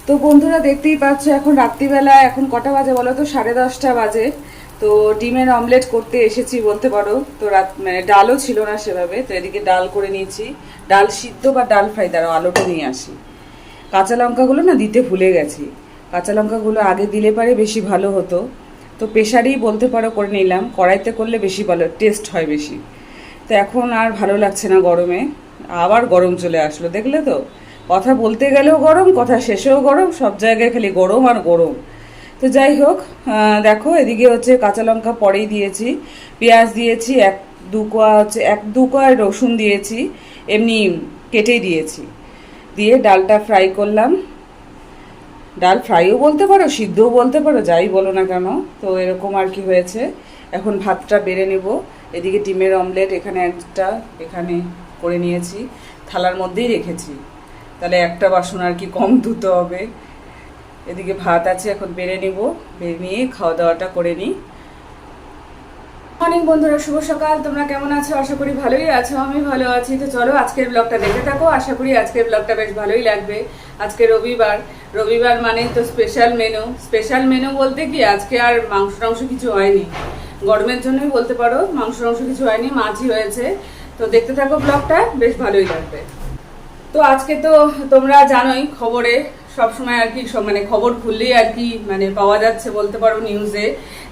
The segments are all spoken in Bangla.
তো বন্ধুরা দেখতেই পাচ্ছ এখন রাত্রিবেলা এখন কটা বাজে বলো তো 10:30 বাজে। তো ডিমের অমলেট করতে এসেছি বলতে পারো। তো রাত মানে ডালও ছিল না সেভাবে, তো এদিকে ডাল করে নিয়েছি। ডাল সিদ্ধ বা ডাল ফ্রাই, তারা আলুটা নিয়ে আসি। কাঁচা লঙ্কাগুলো না দিতে ভুলে গেছি, কাঁচা লঙ্কাগুলো আগে দিলে পারে বেশি ভালো হতো। তো প্রেশারেই বলতে পারো করে নিলাম, কড়াইতে করলে বেশি ভালো টেস্ট হয় বেশি। তো এখন আর ভালো লাগছে না গরমে, আবার গরম চলে আসলো দেখলে তো। কথা বলতে গেলেও গরম, কথা শেষেও গরম, সব জায়গায় খালি গরম আর গরম। তো যাই হোক, দেখো এদিকে হচ্ছে কাঁচা লঙ্কা পরেই দিয়েছি, পেঁয়াজ দিয়েছি, এক দু কোয়া রসুন দিয়েছি, এমনি কেটেই দিয়েছি। দিয়ে ডালটা ফ্রাই করলাম। ডাল ফ্রাইও বলতে পারো, সিদ্ধও বলতে পারো, যাই বলো না কেন। তো এরকম আর কি হয়েছে। এখন ভাতটা বেড়ে নেব। এদিকে ডিমের অমলেট এখানে করে নিয়েছি, থালার মধ্যেই রেখেছি, তাহলে একটা বাসন আর কি কম ধুতে হবে। এদিকে ভাত আছে, এখন বেড়ে নিব, বেড়ে নিয়ে খাওয়া দাওয়াটা করে নিই। মর্নিং বন্ধুরা, শুভ সকাল। তোমরা কেমন আছো? আশা করি ভালোই আছো, আমি ভালো আছি। তো চলো আজকের ব্লগটা দেখে থাকো, আশা করি আজকের ব্লগটা বেশ ভালোই লাগবে। আজকে রবিবার মানে তো স্পেশাল মেনু বলতে কি আজকে আর মাংস কিছু হয়নি, গরমের জন্যই বলতে পারো। মাংস কিছু হয়নি, মাছই হয়েছে। তো দেখতে থাকো ব্লগটা, বেশ ভালোই লাগবে। তো আজকে তো তোমরা জানোই খবরে সবসময় আর কি মানে খবর খুললেই আর কি মানে পাওয়া যাচ্ছে বলতে পারো নিউজে,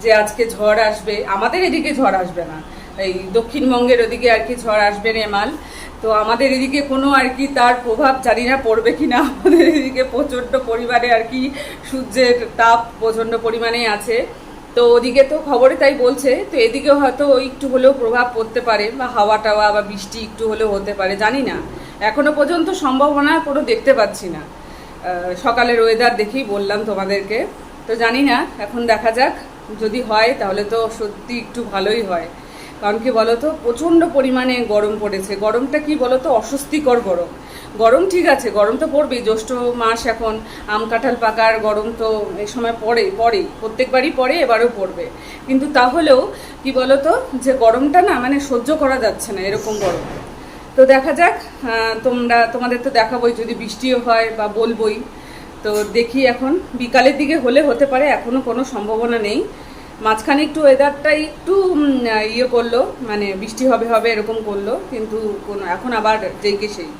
যে আজকে ঝড় আসবে। আমাদের এদিকে ঝড় আসবে না, এই দক্ষিণবঙ্গের ওদিকে আর কি ঝড় আসবে রেমাল। তো আমাদের এদিকে কোনো আর কি তার প্রভাব জানি না পড়বে কিনা। আমাদের এদিকে প্রচণ্ড পরিমাণে আর কি সূর্যের তাপ প্রচণ্ড পরিমাণে আছে। তো ওদিকে তো খবরে তাই বলছে, তো এদিকে হয়তো একটু হলেও প্রভাব পড়তে পারে, বা হাওয়া টাওয়া বা বৃষ্টি একটু হলেও হতে পারে, জানি না। এখনো পর্যন্ত সম্ভাবনা কোনো দেখতে পাচ্ছি না। সকালের ওয়েদার দেখেই বললাম তোমাদেরকে। তো জানি না, এখন দেখা যাক। যদি হয় তাহলে তো সত্যি একটু ভালোই হয়। কারণ কি বলতো, প্রচণ্ড পরিমাণে গরম পড়েছে। গরমটা কি বলতো, অস্বস্তিকর গরম। গরম ঠিক আছে, গরম তো পড়বেই, জ্যৈষ্ঠ মাস এখন, আম কাঁঠাল পাকার গরম তো এই সময় পড়েই, প্রত্যেকবারই পড়ে, এবারেও পড়বে। কিন্তু তাহলেও কি বলতো, যে গরমটা না মানে সহ্য করা যাচ্ছে না, এরকম গরম। তো দেখা যাক, তোমাদের তো দেখাবোই যদি বৃষ্টিও হয় বা বলবোই। তো দেখি, এখন বিকালের দিকে হলে হতে পারে, এখনো কোনো সম্ভাবনা নেই। মাঝখানে একটু ওয়েদারটা একটু ইয়ে করলো, মানে বৃষ্টি হবে এরকম করলো, কিন্তু কোনো এখন আবার যেই সেই।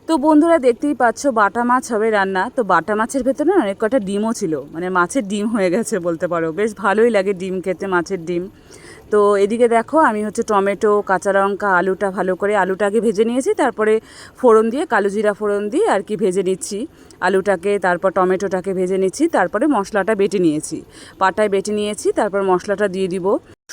তো বন্ধুরা দেখতেই পাচ্ছ, বাটা মাছ হবে রান্না। তো বাটা মাছের ভেতরে না অনেক কটা ডিমও ছিল, মানে মাছের ডিম হয়ে গেছে বলতে পারো। বেশ ভালোই লাগে ডিম খেতে, মাছের ডিম। তো এদিকে দেখো, আমি হচ্ছে টমেটো, কাঁচা লঙ্কা, আলুটা ভালো করে আলুটা আগে ভেজে নিয়েছি, তারপরে ফোড়ন দিয়ে কালো জিরা ফোড়ন দিয়ে আর কি ভেজে নিচ্ছি আলুটাকে, তারপর টমেটোটাকে ভেজে নিচ্ছি, তারপরে মশলাটা বেটে নিয়েছি, পাটায় বেটে নিয়েছি, তারপর মশলাটা দিয়ে দিব।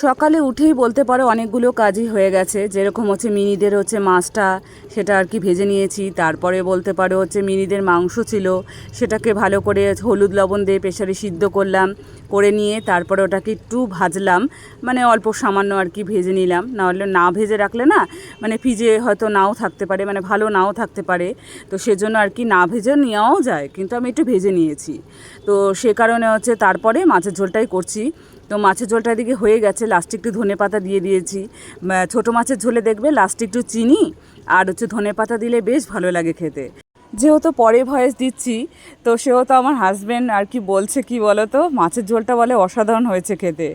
সকালে উঠেই বলতে পারো অনেকগুলো কাজই হয়ে গেছে। যেরকম হচ্ছে মিনিদের হচ্ছে মাছটা, সেটা আর কি ভেজে নিয়েছি। তারপরে বলতে পারো হচ্ছে মিনিদের মাংস ছিল, সেটাকে ভালো করে হলুদ লবণ দিয়ে প্রেসারে সিদ্ধ করলাম, করে নিয়ে তারপরে ওটাকে একটু ভাজলাম, মানে অল্প সামান্য আর কি ভেজে নিলাম। নাহলে না ভেজে রাখলে না মানে ফ্রিজে হয়তো নাও থাকতে পারে, মানে ভালো নাও থাকতে পারে। তো সেজন্য আর কি না ভেজে নেওয়াও যায়, কিন্তু আমি একটু ভেজে নিয়েছি। তো সে কারণে হচ্ছে তারপরে মাছের ঝোলটাই করছি। তো মাছের ঝোলটা এদিকে হয়ে গেছে, লাস্টে একটু ধনেপাতা দিয়ে দিয়েছি। ছোটো মাছের ঝোলে দেখবে লাস্টে একটু চিনি আর হচ্ছে ধনেপাতা দিলে বেশ ভালো লাগে খেতে। যেহেতু পরে ভয়েস দিচ্ছি, তো সেহেতু আমার হাজব্যান্ড আর কি বলছে, কি বলো তো, মাছের ঝোলটা বলে অসাধারণ হয়েছে খেতে।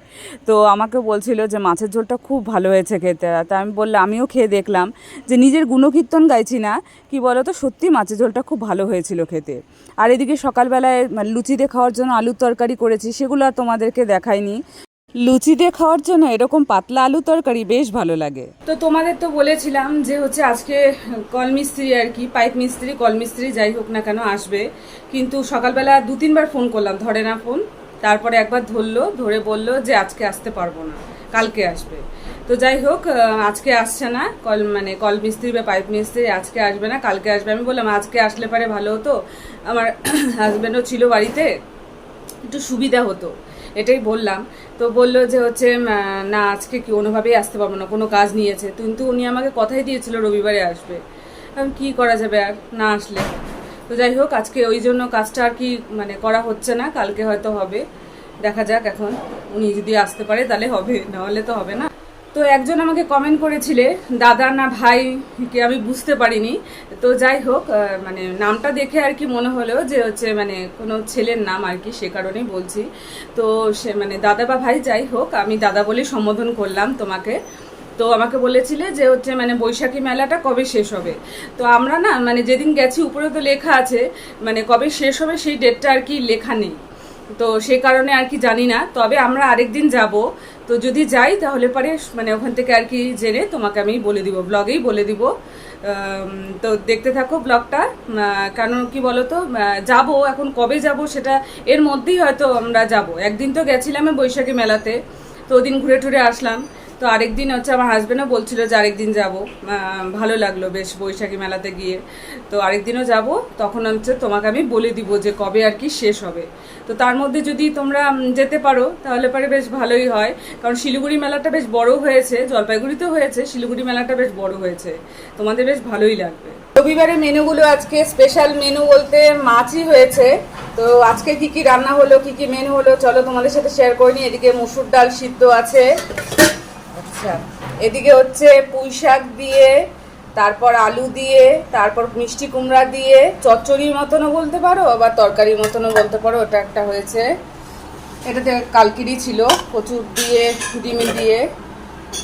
তো আমাকে বলছিল যে মাছের ঝোলটা খুব ভালো হয়েছে খেতে। তা আমি বললাম, আমিও খেয়ে দেখলাম, যে নিজের গুণকীর্তন গাইছি না, কি বলো তো, সত্যি মাছের ঝোলটা খুব ভালো হয়েছিল খেতে। আর এদিকে সকালবেলায় লুচি দিয়ে খাওয়ার জন্য আলুর তরকারি করেছি, সেগুলো আর তোমাদেরকে দেখাইনি। লুচি দিয়ে খাওয়ার জন্য এরকম পাতলা আলু তরকারি বেশ ভালো লাগে। তো তোমাদের তো বলেছিলাম যে হচ্ছে আজকে কলমিস্ত্রি আর কি, পাইপ মিস্ত্রি, কলমিস্ত্রি যাই হোক না কেন আসবে। কিন্তু সকালবেলা 2-3বার ফোন করলাম, ধরে না ফোন। তারপরে একবার ধরে বলল যে আজকে আসতে পারবো না, কালকে আসবে। তো যাই হোক, আজকে আসছে না, কলমিস্ত্রি বা পাইপ মিস্ত্রি আজকে আসবে না, কালকে আসবে। আমি বললাম আজকে আসলে পারে ভালো হতো, আমার হাজব্যান্ডও ছিল বাড়িতে, একটু সুবিধা হতো, এটাই বললাম। তো বললো যে হচ্ছে না, আজকে কি কোনোভাবেই আসতে পারবো না, কোনো কাজ নিয়েছে। কিন্তু উনি আমাকে কথাই দিয়েছিল রবিবারে আসবে। এখন কী করা যাবে আর না আসলে। তো যাই হোক, আজকে ওই জন্য কাজটা আর কি মানে করা হচ্ছে না, কালকে হয়তো হবে। দেখা যাক এখন উনি যদি আসতে পারে তাহলে হবে, নাহলে তো হবে না। তো একজন আমাকে কমেন্ট করেছিলে দাদা না ভাই কে আমি বুঝতে পারিনি। তো যাই হোক, মানে নামটা দেখে আর কি মনে হলো যে হচ্ছে মানে কোনো ছেলের নাম আর কি, সে কারণেই বলছি। তো সে মানে দাদা বা ভাই যাই হোক, আমি দাদা বলেই সম্বোধন করলাম তোমাকে। তো আমাকে বলেছিলে যে হচ্ছে মানে বৈশাখী মেলাটা কবে শেষ হবে। তো আমরা না মানে যেদিন গেছি উপরে তো লেখা আছে, মানে কবে শেষ হবে সেই ডেটটা আর কি লেখা নেই। তো সেই কারণে আর কি জানি না, তবে আমরা আরেকদিন যাব। তো যদি যাই তাহলে পরে মানে ওখান থেকে আর কি জেনে তোমাকে আমি বলে দিব, ব্লগেই বলে দিব। তো দেখতে থাকো ব্লগটা। কারণ কি বলো তো, যাব এখন কবে যাব সেটা এর মধ্যেই হয়তো আমরা যাব। একদিন তো গেছিলাম বৈশাখী মেলাতে, তো ওদিন ঘুরে টুরে আসলাম। তো আরেকদিন হচ্ছে আমার হাজবেন্ডও বলছিল যে আরেকদিন যাব, ভালো লাগলো বেশ বৈশাখী মেলাতে গিয়ে। তো আরেকদিনও যাব, তখন হচ্ছে তোমাকে আমি বলে দিব যে কবে আর কি শেষ হবে। তো তার মধ্যে যদি তোমরা যেতে পারো তাহলে পরে বেশ ভালোই হয়, কারণ শিলিগুড়ি মেলাটা বেশ বড় হয়েছে, জলপাইগুড়িতেও হয়েছে, শিলিগুড়ি মেলাটা বেশ বড় হয়েছে, তোমাদের বেশ ভালোই লাগবে। রবিবারের মেনুগুলো আজকে স্পেশাল মেনু বলতে মাছই হয়েছে। তো আজকে কি কি রান্না হলো, কি কি মেনু হলো চলো তোমাদের সাথে শেয়ার করে নিই। এদিকে মুসুর ডাল সিদ্ধ আছে, আচ্ছা এদিকে হচ্ছে পুঁই শাক দিয়ে, তারপর আলু দিয়ে, তারপর মিষ্টি কুমড়া দিয়ে চচ্চড়ির মতনও বলতে পারো, আবার তরকারির মতনও বলতে পারো, ওটা একটা হয়েছে। এটাতে কালকিরি ছিল কচুর দিয়ে, ডিম দিয়ে।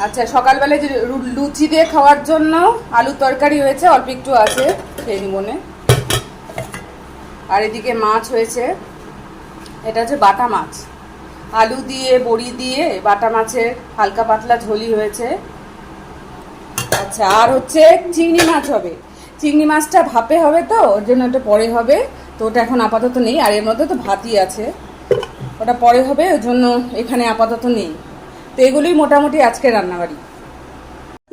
আচ্ছা সকালবেলায় যে লুচি দিয়ে খাওয়ার জন্য আলু তরকারি হয়েছে, অল্প একটু আছে, খেয়ে নিবনে। আর এদিকে মাছ হয়েছে, এটা হচ্ছে বাটা মাছ, আলু দিয়ে বড়ি দিয়ে বাটা মাছের হালকা পাতলা ঝোলি হয়েছে। আচ্ছা আর হচ্ছে চিংড়ি মাছ হবে, চিংড়ি মাছটা ভাপে হবে, তো ওর জন্য ওটা পরে হবে। তো ওটা এখন আপাতত নেই, আর এর মধ্যে তো ভাতই আছে, ওটা পরে হবে, ওই জন্য এখানে আপাতত নেই। তো এগুলোই মোটামুটি আজকে রান্নাবাড়ি।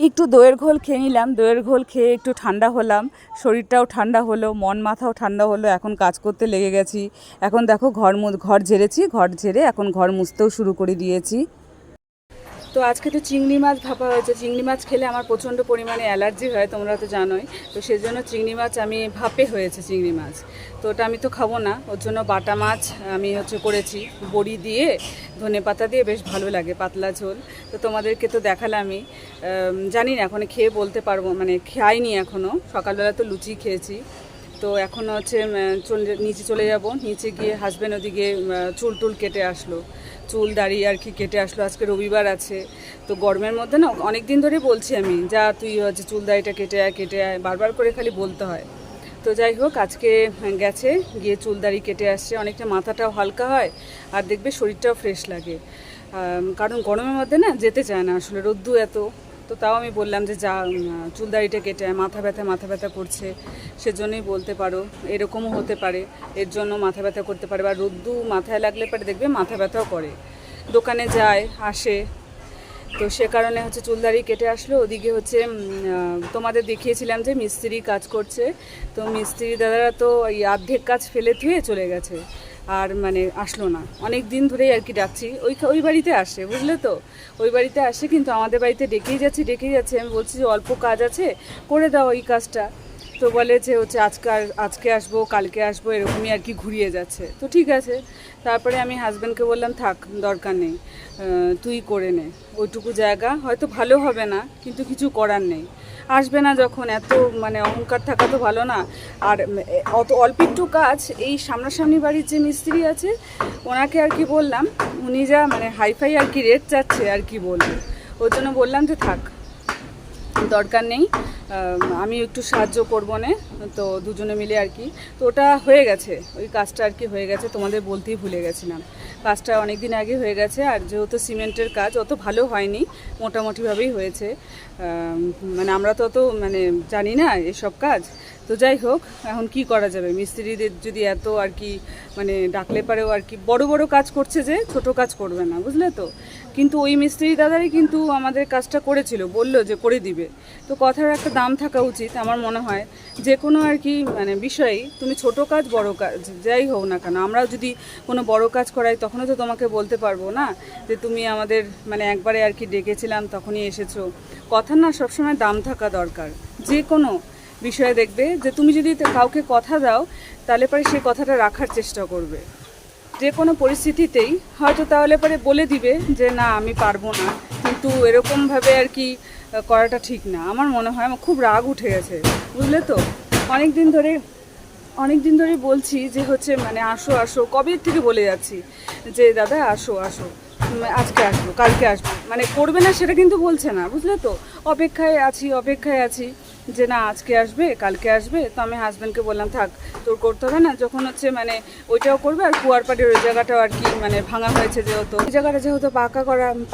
একটু দইয়ের ঘোল খেয়ে নিলাম, দইয়ের ঘোল খেয়ে একটু ঠান্ডা হলাম, শরীরটাও ঠান্ডা হলো, মন মাথাও ঠান্ডা হলো। এখন কাজ করতে লেগে গেছি। এখন দেখো ঘর ঝেড়েছি, ঘর ঝেড়ে এখন ঘর মুছতেও শুরু করে দিয়েছি। তো আজকে তো চিংড়ি মাছ ভাপা হয়েছে। চিংড়ি মাছ খেলে আমার প্রচণ্ড পরিমাণে অ্যালার্জি হয়, তোমরা তো জানোই। তো সেজন্য চিংড়ি মাছ আমি ভাপে হয়েছে চিংড়ি মাছ, তো ওটা আমি তো খাবো না, ওর জন্য বাটা মাছ আমি হচ্ছে করেছি বড়ি দিয়ে, ধনে পাতা দিয়ে, বেশ ভালো লাগে পাতলা ঝোল। তো তোমাদেরকে তো দেখালামই, জানি না এখন খেয়ে বলতে পারবো, মানে খাইনি এখনও, সকালবেলা তো লুচি খেয়েছি। তো এখন হচ্ছে নিচে চলে যাব, নিচে গিয়ে হাজব্যান্ড ওদিকে চুল টুল কেটে আসলো, চুল দাড়ি আর কি কেটে আসলো, আজকে রবিবার আছে। তো গরমের মধ্যে না অনেক দিন ধরে বলছি আমি, যা তুই হচ্ছে চুল দাড়িটা কেটে আয়, বারবার করে খালি বলতে হয়। তো যাই হোক আজকে গেছে, গিয়ে চুল দাড়ি কেটে আসছে, অনেকটা মাথাটাও হালকা হয়, আর দেখবে শরীরটাও ফ্রেশ লাগে। কারণ গরমের মধ্যে না যেতে চায় না আসলে, রোদ্দু এত। তো তাও আমি বললাম যে যা চুল দাড়িটা কেটে আয়, মাথা ব্যথা করছে, সেজন্যই বলতে পারো, এরকমও হতে পারে, এর জন্য মাথা ব্যথা করতে পারে, বা রোদ্দু মাথায় লাগলে পরে দেখবে মাথা ব্যথাও করে। দোকানে যায় আসে, তো সে কারণে হচ্ছে চুলদাড়ি কেটে আসলো। ওদিকে হচ্ছে তোমাদের দেখিয়েছিলাম যে মিস্ত্রি কাজ করছে, তো মিস্ত্রি দাদারা তো এই অর্ধেক কাজ ফেলে ধুয়ে চলে গেছে, আর মানে আসলো না। অনেক দিন ধরেই আর কি ডাকছি, ওই বাড়িতে আসে, বুঝলে তো, ওই বাড়িতে আসে, কিন্তু আমাদের বাড়িতে ডেকেই যাচ্ছি। আমি বলছি যে অল্প কাজ আছে, করে দাও এই কাজটা। তো বলে যে হচ্ছে আজকে আসবো, কালকে আসবো, এরকমই আর কি ঘুরিয়ে যাচ্ছে। তো ঠিক আছে, তারপরে আমি হাজব্যান্ডকে বললাম থাক দরকার নেই, তুই করে নে, ওইটুকু জায়গা হয়তো ভালো হবে না, কিন্তু কিছু করার নেই, আসবে না যখন, এত মানে অহংকার থাকা তো ভালো না। আর অত অল্প একটু কাজ, এই সামনাসামনি বাড়ির যে মিস্ত্রি আছে ওনাকে আর কি বললাম, উনি যা মানে হাইফাই আর কি রেট চাচ্ছে আর কি বলবো, ওর জন্য বললাম যে থাক দরকার নেই, আমি একটু সাহায্য করবো না, তো দুজনে মিলে আর কি। তো ওটা হয়ে গেছে, ওই কাজটা আর কি হয়ে গেছে, তোমাদের বলতেই ভুলে গেছিলাম, কাজটা অনেক দিন আগে হয়ে গেছে। আর যেহেতু সিমেন্টের কাজ অত ভালো হয়নি, মোটামুটিভাবেই হয়েছে, মানে আমরা তো অত মানে জানি না এসব কাজ। তো যাই হোক, এখন কি করা যাবে, মিস্ত্রিদের যদি এত আর কি মানে ডাকলে পারেও আর কি বড় বড় কাজ করছে, যে ছোট কাজ করবে না, বুঝলে তো। কিন্তু ওই মিস্ত্রি দাদারই কিন্তু আমাদের কাজটা করেছিল, বললো যে করে দিবে। তো কথার একটা দাম থাকা উচিত আমার মনে হয়, যে কোনো আর কি মানে বিষয়েই, তুমি ছোট কাজ বড় কাজ যাই হোক না কেন, আমরাও যদি কোনো বড় কাজ করাই তখনও তো তোমাকে বলতে পারবো না যে তুমি আমাদের মানে একবারে আর কি ডেকেছিলাম তখনই এসেছো। কথার না সবসময় দাম থাকা দরকার, যে কোনো বিষয়ে দেখবে যে তুমি যদি কাউকে কথা দাও তাহলে পরে সেই কথাটা রাখার চেষ্টা করবে। যে কোনো পরিস্থিতিতেই হয়তো তাহলে পরে বলে দিবে যে না আমি পারবো না, কিন্তু এরকমভাবে আর কি করাটা ঠিক না। আমার মনে হয় আমার খুব রাগ উঠে গেছে, বুঝলে তো। অনেক দিন ধরে বলছি যে হচ্ছে মানে আসো আসো, কবে থেকে বলে যাচ্ছি যে দাদা আসো আসো, আজকে আসবো কালকে আসবো, মানে করবে না সেটা কিন্তু বলছে না, বুঝলে তো। অপেক্ষায় আছি যে না আজকে আসবে কালকে আসবে। তো আমি হাজব্যান্ডকে বললাম থাক তোর করতে হবে না, যখন হচ্ছে মানে ওইটাও করবে আর কুয়ারপাড়ের ওই জায়গাটাও আর কি মানে ভাঙা হয়েছে যেহেতু, ওই জায়গাটা যেহেতু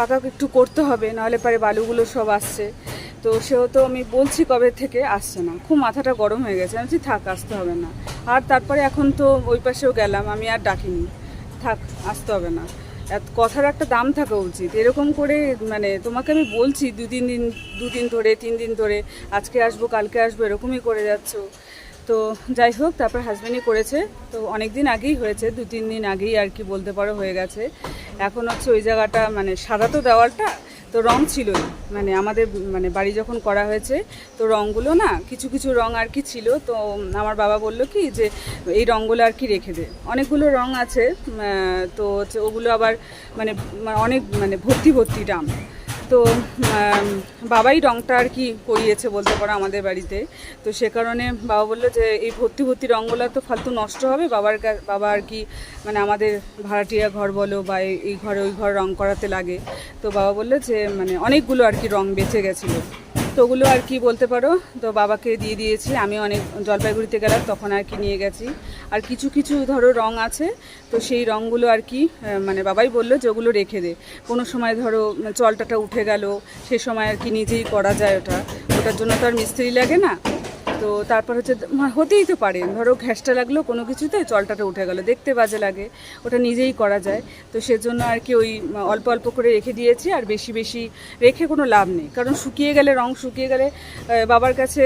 পাকা একটু করতে হবে, নাহলে পরে বালুগুলো সব আসছে। তো সেহেতু আমি বলছি কবে থেকে আসছে না, খুব মাথাটা গরম হয়ে গেছে। আমি বলছি থাক আসতে হবে না। আর তারপরে এখন তো ওই পাশেও গেলাম, আমি আর ডাকিনি, থাক আসতে হবে না। কথার একটা দাম থাকা উচিত। এরকম করে মানে তোমাকে আমি বলছি দুদিন ধরে 3 দিন ধরে আজকে আসবো কালকে আসবো এরকমই করে যাচ্ছ। তো যাই হোক, তারপর হাজব্যান্ডই করেছে। তো অনেক দিন আগেই হয়েছে, 2-3 দিন আগেই আর কি বলতে পারো হয়ে গেছে। এখন হচ্ছে ওই জায়গাটা মানে সাদা তো দেওয়ালটা, তো রং ছিলই, মানে আমাদের মানে বাড়ি যখন করা হয়েছে তো রঙগুলো না কিছু কিছু রং আর কি ছিল। তো আমার বাবা বলল কি যে এই রঙগুলো আর কি রেখে দে, অনেকগুলো রং আছে। তো হচ্ছে ওগুলো আবার মানে অনেক মানে ভর্তি দাম। তো বাবাই রঙটা আর কি করিয়েছে বলতে পারো আমাদের বাড়িতে। তো সে কারণে বাবা বললো যে এই ভর্তি রঙগুলো তো ফালতু নষ্ট হবে, বাবা আর কি মানে আমাদের ভাড়াটিয়া ঘর বলো বা এই ঘরে ওই ঘর রং করাতে লাগে। তো বাবা বললো যে মানে অনেকগুলো আর কি রং বেঁচে গেছিলো, তো ওগুলো আর কি বলতে পারো তো বাবাকে দিয়ে দিয়েছি। আমি অনেক জলপাইগুড়িতে গেলাম তখন আর কি নিয়ে গেছি। আর কিছু ধরো রং আছে, তো সেই রঙগুলো আর কি মানে বাবাই বললো যে ওগুলো রেখে দে, কোনো সময় ধরো চলটাটা উঠে গেল সে সময় আর কি নিজেই করা যায়, ওটার জন্য তো আর মিস্ত্রি লাগে না। তো তারপর হচ্ছে হতেই তো পারে, ধরো ঘ্যাসটা লাগলো কোনো কিছুতে চলটাটা উঠে গেল, দেখতে বাজে লাগে, ওটা নিজেই করা যায়। তো সেজন্য আর কি ওই অল্প করে রেখে দিয়েছি। আর বেশি রেখে কোনো লাভ নেই, কারণ রং শুকিয়ে গেলে বাবার কাছে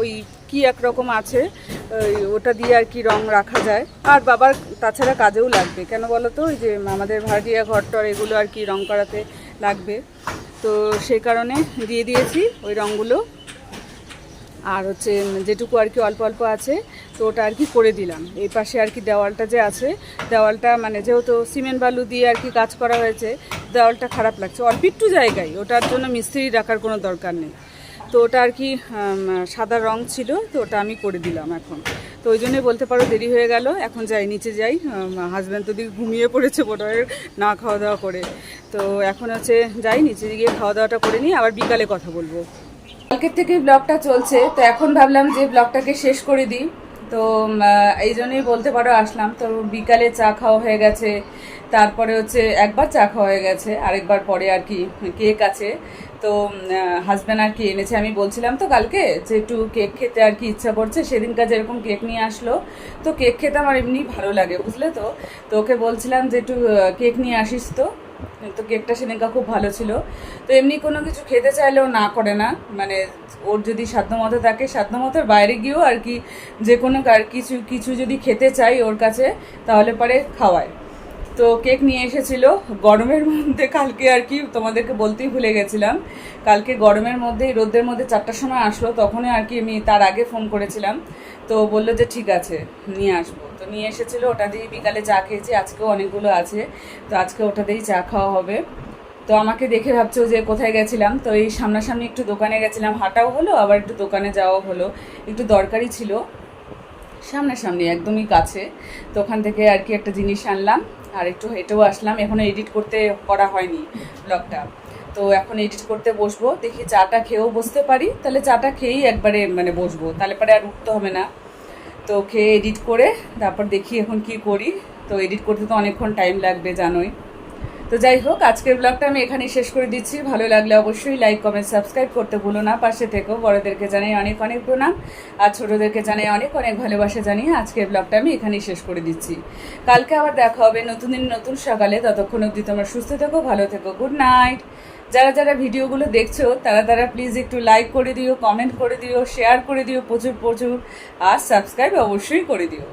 ওই কি একরকম আছে ওটা দিয়ে আর কি রং রাখা যায়। আর বাবার তাছাড়া কাজেও লাগবে, কেন বলো তো, ওই যে আমাদের ভাড়াটিয়া ঘরটর এগুলো আর কি রং করাতে লাগবে। তো সেই কারণে দিয়ে দিয়েছি ওই রঙগুলো। আর হচ্ছে যেটুকু আর কি অল্প আছে তো ওটা আর কি করে দিলাম। এই পাশে আর কি দেওয়ালটা যে আছে, দেওয়ালটা মানে যেহেতু সিমেন্ট বালু দিয়ে আর কি কাজ করা হয়েছে, দেওয়ালটা খারাপ লাগছে অল্প একটু জায়গায়, ওটার জন্য মিস্ত্রি রাখার কোনো দরকার নেই। তো ওটা আর কি সাদা রং ছিল, তো ওটা আমি করে দিলাম এখন। তো ওই জন্যই বলতে পারো দেরি হয়ে গেল। এখন নিচে যাই, হাজব্যান্ড তো দিকে ঘুমিয়ে পড়েছে বোধহয় না খাওয়া দাওয়া করে। তো এখন হচ্ছে যাই নিচে গিয়ে খাওয়া দাওয়াটা করে নিই, আবার বিকালে কথা বলবো। কালকের থেকে ব্লগটা চলছে, তো এখন ভাবলাম যে ব্লগটাকে শেষ করে দিই। তো এই জন্যই বলতে পারো আসলাম। তো বিকালে চা খাওয়া হয়ে গেছে, তারপরে হচ্ছে একবার চা খাওয়া হয়ে গেছে, আরেকবার পরে আর কি কেক আছে। তো হাজব্যান্ড আর কি এনেছে, আমি বলছিলাম তো কালকে যে একটু কেক খেতে আর কি ইচ্ছা করছে, সেদিনকার যেরকম কেক নিয়ে আসলো। তো কেক খেতে আমার এমনি ভালো লাগে, বুঝলে তো। তো ওকে বলছিলাম যে একটু কেক নিয়ে আসিস, তো কেকটা সেদিনকা খুব ভালো ছিল। তো এমনি কোনো কিছু খেতে চাইলেও না করে না, মানে ওর যদি সাধ্যমতো থাকে, সাধ্যমতোর বাইরে গিয়েও আর কি যে কোনো কিছু যদি খেতে চাই ওর কাছে তাহলে পরে খাওয়ায়। তো কেক নিয়ে এসেছিল গরমের মধ্যে, কালকে আর কি তোমাদেরকে বলতেই ভুলে গেছিলাম, কালকে গরমের মধ্যে রোদের মধ্যে 4টার সময় আসলো, তখনই আর কি আমি তার আগে ফোন করেছিলাম। তো বললো যে ঠিক আছে নিয়ে আসবো। তো নিয়ে এসেছিলো, ওটা দিয়ে বিকালে চা খেয়েছি, আজকেও অনেকগুলো আছে, তো আজকে ওটা দিয়েই চা খাওয়া হবে। তো আমাকে দেখে ভাবছো যে কোথায় গেছিলাম, তো এই সামনাসামনি একটু দোকানে গেছিলাম, হাঁটাও হলো আবার একটু দোকানে যাওয়া হলো, একটু দরকারি ছিল সামনাসামনি একদমই কাছে। তো ওখান থেকে আর কি একটা জিনিস আনলাম আর একটু হেঁটেও আসলাম। এখনও এডিট করা হয়নি ব্লগটা, তো এখন এডিট করতে বসবো। দেখি চাটা খেয়েও বসতে পারি, তাহলে চাটা খেয়েই একবারে মানে বসবো, তাহলে পরে আর উঠতে হবে না। তো খেয়ে এডিট করে তারপর দেখি এখন কি করি। তো এডিট করতে তো অনেকক্ষণ টাইম লাগবে জানোই। তো যাই হোক, আজকের ব্লগটা আমি এখানেই শেষ করে দিচ্ছি। ভালো লাগলে অবশ্যই লাইক কমেন্ট সাবস্ক্রাইব করতে ভুলো না, পাশে থেকেও। বড়োদেরকে জানাই অনেক প্রণাম, আর ছোটোদেরকে জানাই অনেক ভালোবাসা জানিয়ে আজকের ব্লগটা আমি এখানেই শেষ করে দিচ্ছি। কালকে আবার দেখা হবে নতুন দিন নতুন সকালে। ততক্ষণ অবধি তোমরা সুস্থ থেকো, ভালো থেকো, গুড নাইট। যারা ভিডিওগুলো দেখছো তারা প্লিজ একটু লাইক করে দিও, কমেন্ট করে দিও, শেয়ার করে দিও প্রচুর, আর সাবস্ক্রাইব অবশ্যই করে দিও।